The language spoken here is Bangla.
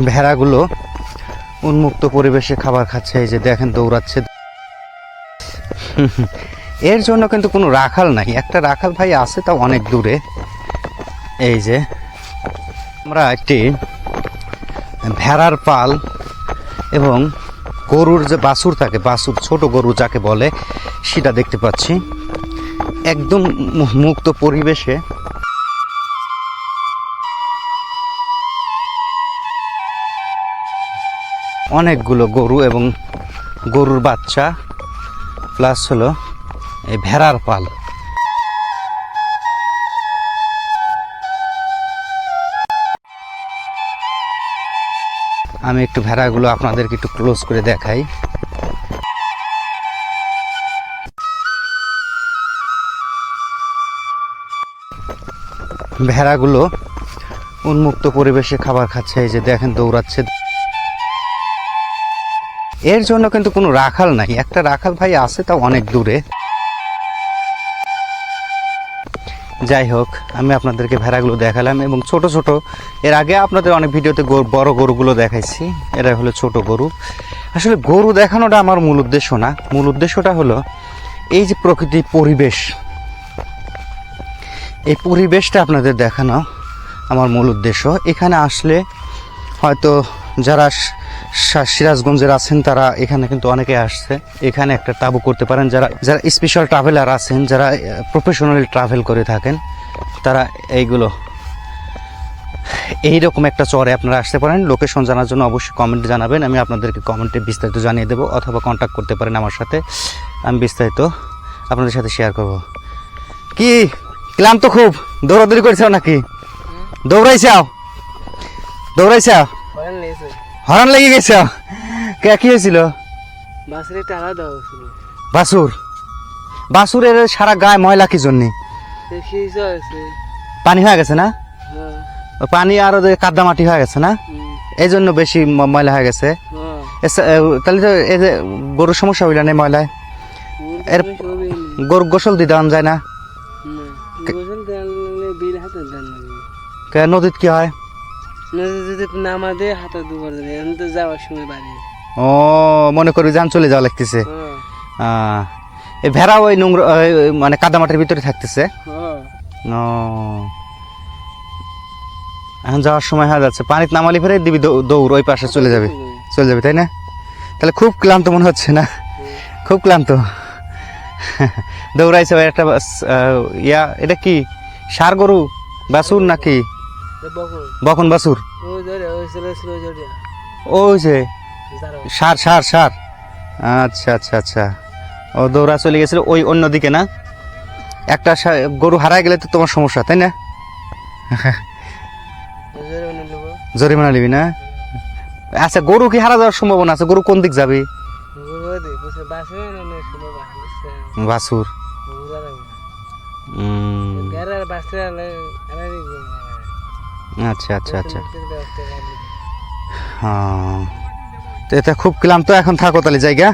ভেড়াগুলো উন্মুক্ত পরিবেশে খাবার খাচ্ছে, এই যে দেখেন দৌড়াচ্ছে। এর জন্য কিন্তু কোনো রাখাল নাই, একটা রাখাল ভাই আছে তাও অনেক দূরে। এই যে আমরা একটি ভেড়ার পাল এবং গরুর যে বাছুর থাকে, বাছুর ছোট গরু যাকে বলে, সেটা দেখতে পাচ্ছি একদম মুক্ত পরিবেশে। অনেকগুলো গরু এবং গরুর বাচ্চা প্লাস হলো এই ভেড়ার পাল। আমি একটু ভেড়াগুলো আপনাদেরকে একটু ক্লোজ করে দেখাই। ভেড়াগুলো উন্মুক্ত পরিবেশে খাবার খাচ্ছে, এই যে দেখেন দৌড়াচ্ছে। এর জন্য কিন্তু কোনো রাখাল নাই, একটা রাখাল ভাই আছে তাও অনেক দূরে। যাই হোক, আমি আপনাদেরকে ভেড়াগুলো দেখালাম এবং ছোট ছোট, এর আগে আপনাদের অনেক ভিডিওতে বড় গরুগুলো দেখাইছি, এরা হলো ছোট গরু। আসলে গরু দেখানোটা আমার মূল উদ্দেশ্য না, মূল উদ্দেশ্যটা হলো এই যে প্রকৃতির পরিবেশ, এই পরিবেশটা আপনাদের দেখানো আমার মূল উদ্দেশ্য। এখানে আসলে হয়তো যারা সিরাজগঞ্জের আছেন তারা এখানে কিন্তু অনেকে আসছে, এখানে একটা তাঁবু করতে পারেন। যারা যারা স্পেশাল ট্রাভেলার আছেন, যারা প্রফেশনালি ট্রাভেল করে থাকেন, তারা এইরকম একটা চরে আপনারা আসতে পারেন। লোকেশন জানার জন্য অবশ্যই কমেন্টে জানাবেন, আমি আপনাদেরকে কমেন্টে বিস্তারিত জানিয়ে দেবো, অথবা কন্ট্যাক্ট করতে পারেন আমার সাথে, আমি বিস্তারিত আপনাদের সাথে শেয়ার করব। কি ক্লান্ত খুব দৌড়াদৌড়ি করেছ নাকি? দৌড়াইছাও হরণ লেগে গেছে? কি হয়েছিল? বাছুরের সারা গায়ে ময়লা কি জন্য? পানি হয়ে গেছে না? পানি আর কাদা মাটি হয়ে গেছে না, এই জন্য বেশি ময়লা হয়ে গেছে। তাহলে তো এই যে গরুর সমস্যা হইল না ময়লায়, এর গরু গোসল দিতে যায় না? নদীত কি হয়? ও মনে করি যান চলে যাওয়া লাগতেছে। ভেড়া ওই নোংরা মানে কাদামাটির ভিতরে থাকতেছে। এখন যাওয়ার সময় হয়ে যাচ্ছে, পানিতে নামালি ফেরে দিবি দৌড়, ওই পাশে চলে যাবে তাই না? তাহলে খুব ক্লান্ত মনে হচ্ছে না? খুব ক্লান্ত দৌড়াইছে ভাই একটা ইয়া। এটা কি ষাঁড় গরু বাছুর নাকি? বকন বাছুর। ওই যে ষাঁড়। আচ্ছা, ও দৌড়া চলে গেছিল ওই অন্যদিকে না? একটা গরু হারায় গেলে তো তোমার সমস্যা, তাই না? জরিমানা নিবি না? আচ্ছা, গরু কি হারা যাওয়ার সম্ভাবনা আছে? গরু কোন দিক যাবে? বাছুর। আচ্ছা। হ্যাঁ, তো এটা খুব ক্লান্ত, এখন থাকো তাহলে জায়গা।